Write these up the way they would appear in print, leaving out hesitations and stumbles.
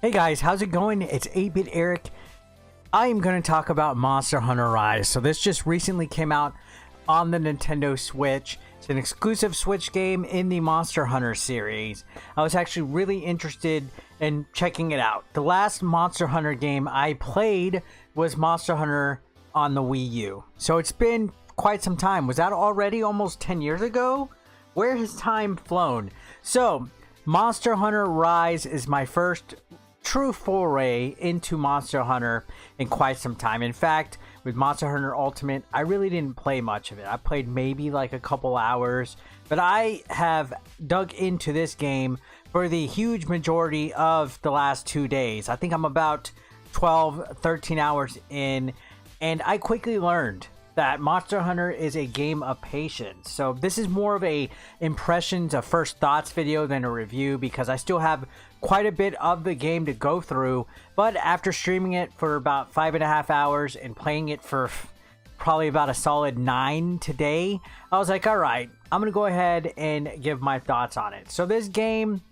Hey guys, how's it going? It's 8-Bit Eric. I am going to talk about Monster Hunter Rise. So this just recently came out on the Nintendo Switch. It's an exclusive Switch game in the Monster Hunter series. I was actually really interested in checking it out. The last Monster Hunter game I played was Monster Hunter on the Wii U. So it's been quite some time. Was that already almost 10 years ago? Where has time flown? So Monster Hunter Rise is my first true foray into Monster Hunter in quite some time. In fact, with Monster Hunter Ultimate, I really didn't play much of it. I played maybe like a couple hours, but I have dug into this game for the huge majority of the last 2 days. I think I'm about 12, 13 hours in, and I quickly learned that Monster Hunter is a game of patience. So this is more of a impressions of first thoughts video than a review, because I still have quite a bit of the game to go through. But after streaming it for about 5.5 hours and playing it for probably about a solid 9 today, I was like, all right, I'm gonna go ahead and give my thoughts on it. So this game,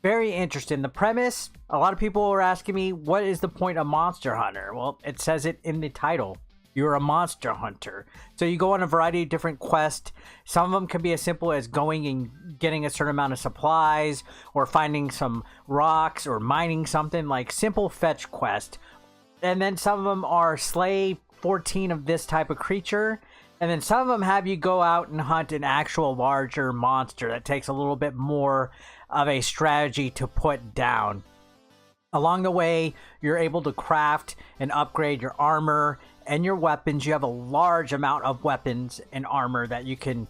very interesting. The premise, a lot of people are asking me, what is the point of Monster Hunter? Well, it says it in the title. You're a monster hunter. So you go on a variety of different quests. Some of them can be as simple as going and getting a certain amount of supplies, or finding some rocks, or mining something, like simple fetch quest. And then some of them are slay 14 of this type of creature. And then some of them have you go out and hunt an actual larger monster that takes a little bit more of a strategy to put down. Along the way, you're able to craft and upgrade your armor and your weapons. You have a large amount of weapons and armor that you can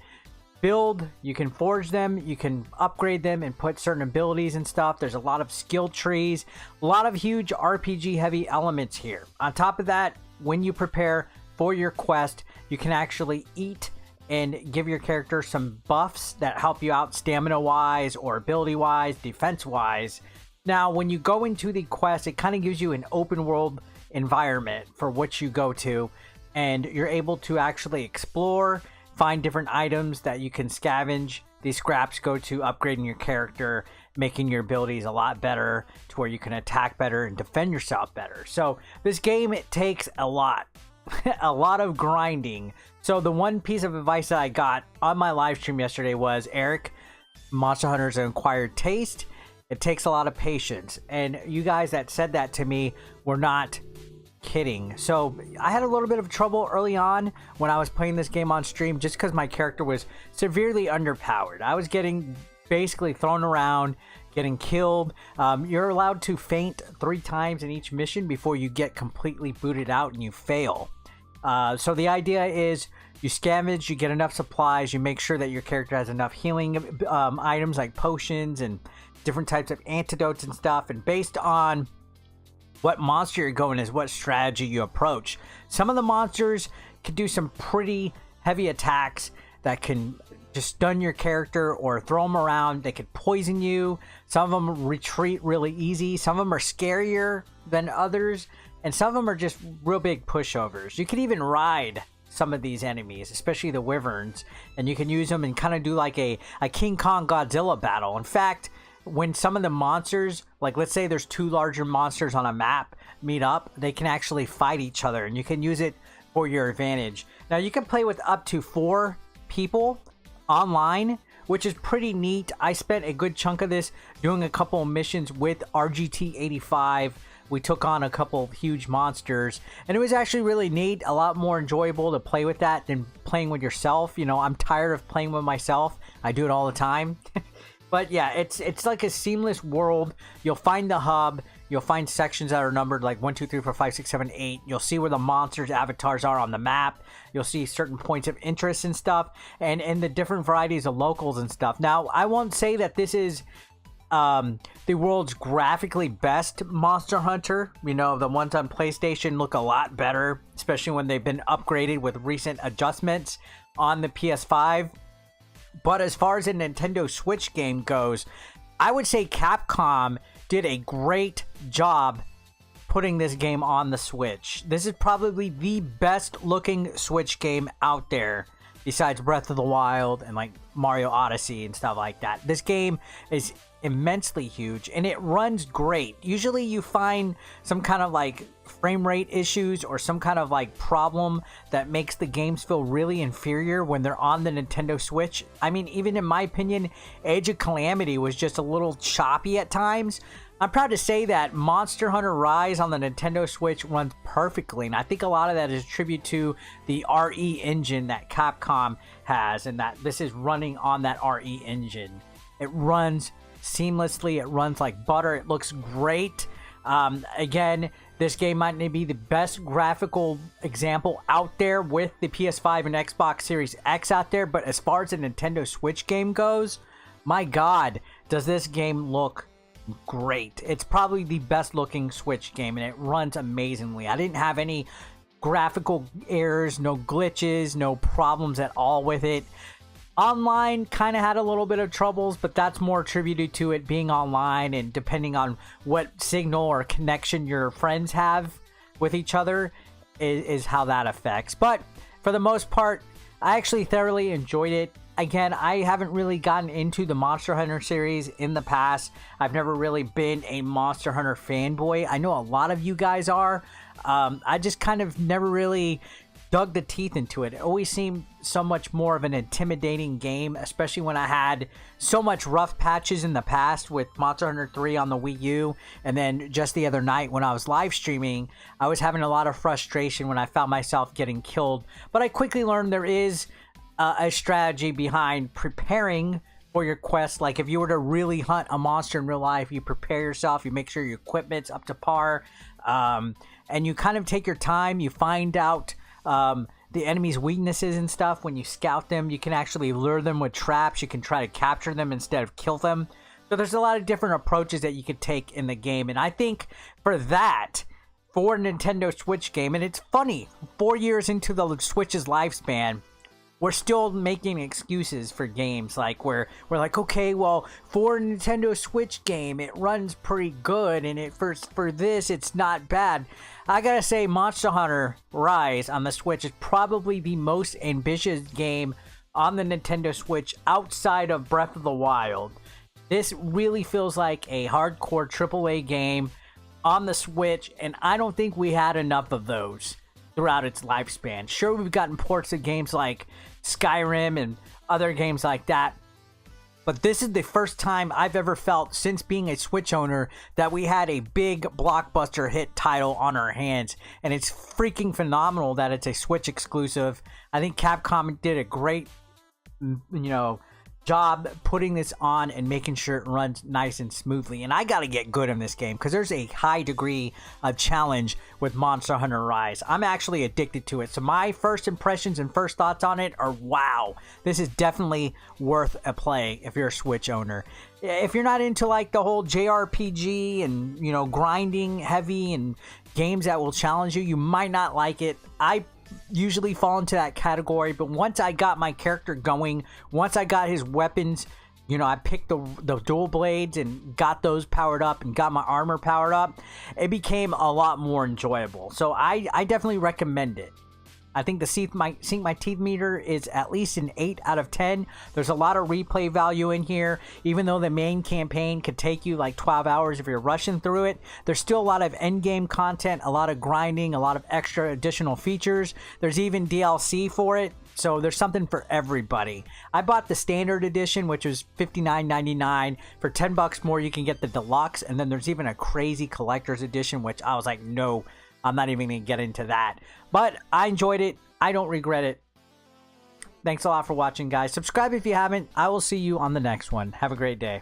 build. You can forge them, you can upgrade them and put certain abilities and stuff. There's a lot of skill trees, a lot of huge RPG heavy elements here. On top of that, when you prepare for your quest, you can actually eat and give your character some buffs that help you out stamina wise, or ability wise, defense wise. Now, when you go into the quest, it kind of gives you an open world environment for which you go to, and you're able to actually explore, find different items that you can scavenge. These scraps go to upgrading your character, making your abilities a lot better to where you can attack better and defend yourself better. So this game, it takes a lot a lot of grinding. So the one piece of advice that I got on my live stream yesterday was, Eric, Monster Hunter is an acquired taste. It takes a lot of patience. And you guys that said that to me were not kidding. So I had a little bit of trouble early on when I was playing this game on stream, just because my character was severely underpowered. I was getting basically thrown around, getting killed. You're allowed to faint 3 times in each mission before you get completely booted out and you fail. So the idea is you scavenge, you get enough supplies, you make sure that your character has enough healing items like potions and different types of antidotes and stuff, and based on what monster you're going is what strategy you approach. Some of the monsters can do some pretty heavy attacks that can just stun your character or throw them around. They could poison you. Some of them retreat really easy. Some of them are scarier than others, and some of them are just real big pushovers. You can even ride some of these enemies, especially the wyverns, and you can use them and kind of do like a King Kong Godzilla battle. In fact, when some of the monsters, like let's say there's 2 larger monsters on a map, meet up, they can actually fight each other, and you can use it for your advantage. Now you can play with up to 4 people online, which is pretty neat. I spent a good chunk of this doing a couple of missions with RGT85. We took on a couple of huge monsters, and it was actually really neat. A lot more enjoyable to play with that than playing with yourself. You know, I'm tired of playing with myself. I do it all the time. But yeah, it's like a seamless world. You'll find the hub. You'll find sections that are numbered like 1, 2, 3, 4, 5, 6, 7, 8. You'll see where the monsters' avatars are on the map. You'll see certain points of interest and stuff, and the different varieties of locals and stuff. Now, I won't say that this is the world's graphically best Monster Hunter. You know, the ones on PlayStation look a lot better, especially when they've been upgraded with recent adjustments on the PS5. But as far as a Nintendo Switch game goes, I would say Capcom did a great job putting this game on the Switch. This is probably the best looking Switch game out there. besides Breath of the Wild and like Mario Odyssey and stuff like that. This game is immensely huge and it runs great. Usually you find some kind of like frame rate issues or some kind of like problem that makes the games feel really inferior when they're on the Nintendo Switch. I mean, even in my opinion, Age of Calamity was just a little choppy at times. I'm proud to say that Monster Hunter Rise on the Nintendo Switch runs perfectly, and I think a lot of that is a tribute to the RE engine that Capcom has, and that this is running on that RE engine. It runs seamlessly, it runs like butter, it looks great. Again, this game might not be the best graphical example out there with the PS5 and Xbox Series X out there, but as far as the Nintendo Switch game goes, my God, does this game look great. It's probably the best looking Switch game and it runs amazingly. I didn't have any graphical errors, no glitches, no problems at all with it. Online kind of had a little bit of troubles, but that's more attributed to it being online and depending on what signal or connection your friends have with each other is how that affects. But for the most part, I actually thoroughly enjoyed it. Again, I haven't really gotten into the Monster Hunter series in the past. I've never really been a Monster Hunter fanboy. I know a lot of you guys are. I just kind of never really dug the teeth into it. It always seemed so much more of an intimidating game, especially when I had so much rough patches in the past with Monster Hunter 3 on the Wii U. And then just the other night when I was live streaming, I was having a lot of frustration when I found myself getting killed. But I quickly learned there is a strategy behind preparing for your quest. Like if you were to really hunt a monster in real life, you prepare yourself, you make sure your equipment's up to par, and you kind of take your time. You find out the enemy's weaknesses and stuff. When you scout them, you can actually lure them with traps. You can try to capture them instead of kill them. So there's a lot of different approaches that you could take in the game, and I think for that, for a Nintendo Switch game, and it's funny, 4 years into the Switch's lifespan, we're still making excuses for games. Like we're like, okay, well, for a Nintendo Switch game, it runs pretty good, and for this, it's not bad. I gotta say, Monster Hunter Rise on the Switch is probably the most ambitious game on the Nintendo Switch outside of Breath of the Wild. This really feels like a hardcore AAA game on the Switch, and I don't think we had enough of those throughout its lifespan. Sure, we've gotten ports of games like Skyrim and other games like that, but this is the first time I've ever felt since being a Switch owner that we had a big blockbuster hit title on our hands, and it's freaking phenomenal that it's a Switch exclusive. I think Capcom did a great, job putting this on and making sure it runs nice and smoothly. And I gotta get good in this game because there's a high degree of challenge with Monster Hunter Rise. I'm actually addicted to it. So my first impressions and first thoughts on it are, wow, this is definitely worth a play if you're a Switch owner. If you're not into like the whole JRPG and grinding heavy and games that will challenge you, you might not like it. I usually fall into that category, but once I got my character going, once I got his weapons, I picked the dual blades and got those powered up and got my armor powered up, it became a lot more enjoyable. So I definitely recommend it. I think the Sink My Teeth meter is at least an 8 out of 10. There's a lot of replay value in here. Even though the main campaign could take you like 12 hours if you're rushing through it, there's still a lot of endgame content, a lot of grinding, a lot of extra additional features. There's even DLC for it. So there's something for everybody. I bought the standard edition, which was $59.99. For $10 more, you can get the deluxe. And then there's even a crazy collector's edition, which I was like, no, I'm not even going to get into that. But I enjoyed it. I don't regret it. Thanks a lot for watching, guys. Subscribe if you haven't. I will see you on the next one. Have a great day.